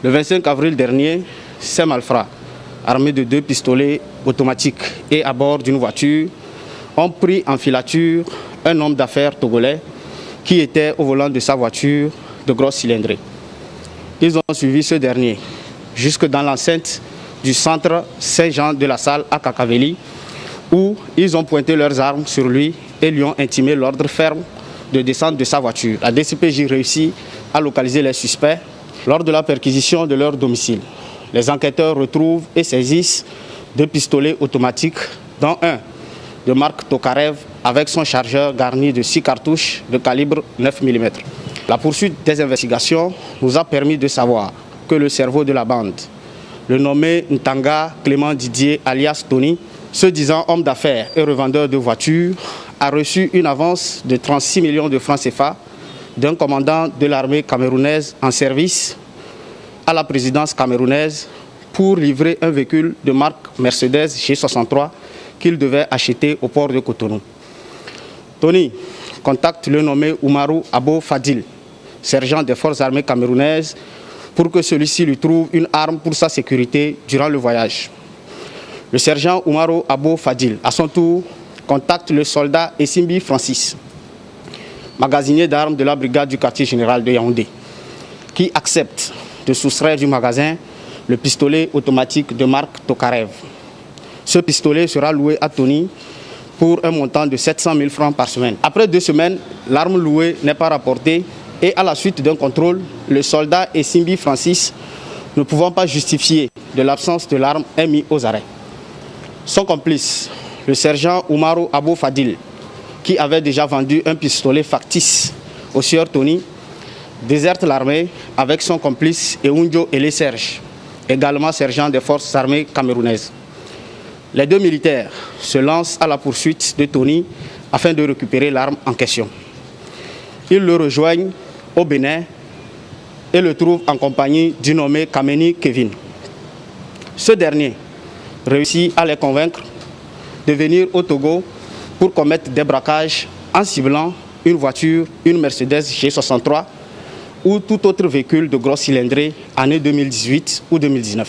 Le 25 avril dernier, ces malfrats, armés de 2 pistolets automatiques et à bord d'une voiture, ont pris en filature un homme d'affaires togolais qui était au volant de sa voiture de grosse cylindrée. Ils ont suivi ce dernier jusque dans l'enceinte du centre Saint-Jean de la Salle à Kakaveli, où ils ont pointé leurs armes sur lui et lui ont intimé l'ordre ferme de descendre de sa voiture. La DCPJ réussit à localiser les suspects lors de la perquisition de leur domicile. Les enquêteurs retrouvent et saisissent 2 pistolets automatiques, dont un de marque Tokarev avec son chargeur garni de 6 cartouches de calibre 9 mm. La poursuite des investigations nous a permis de savoir que le cerveau de la bande, le nommé Ntanga Clément Didier alias Tony, se disant homme d'affaires et revendeur de voitures, a reçu une avance de 36 millions de francs CFA d'un commandant de l'armée camerounaise en service à la présidence camerounaise pour livrer un véhicule de marque Mercedes G63 qu'il devait acheter au port de Cotonou. Tony contacte le nommé Oumarou Abo Fadil, sergent des forces armées camerounaises, pour que celui-ci lui trouve une arme pour sa sécurité durant le voyage. Le sergent Oumarou Abo Fadil, à son tour, contacte le soldat Essimbi Francis, magasinier d'armes de la brigade du quartier général de Yaoundé, qui accepte de soustraire du magasin le pistolet automatique de marque Tokarev. Ce pistolet sera loué à Tony pour un montant de 700 000 francs par semaine. Après 2 semaines, l'arme louée n'est pas rapportée et à la suite d'un contrôle, le soldat Essimbi Francis, ne pouvant pas justifier de l'absence de l'arme, est mis aux arrêts. Son complice, le sergent Oumarou Abo Fadil, qui avait déjà vendu un pistolet factice au sieur Tony, déserte l'armée avec son complice Eunjo Ele Serge, également sergent des forces armées camerounaises. Les 2 militaires se lancent à la poursuite de Tony afin de récupérer l'arme en question. Ils le rejoignent au Bénin et le trouvent en compagnie du nommé Kameni Kevin. Ce dernier réussit à les convaincre de venir au Togo pour commettre des braquages en ciblant une voiture, une Mercedes G63 ou tout autre véhicule de grosse cylindrée année 2018 ou 2019.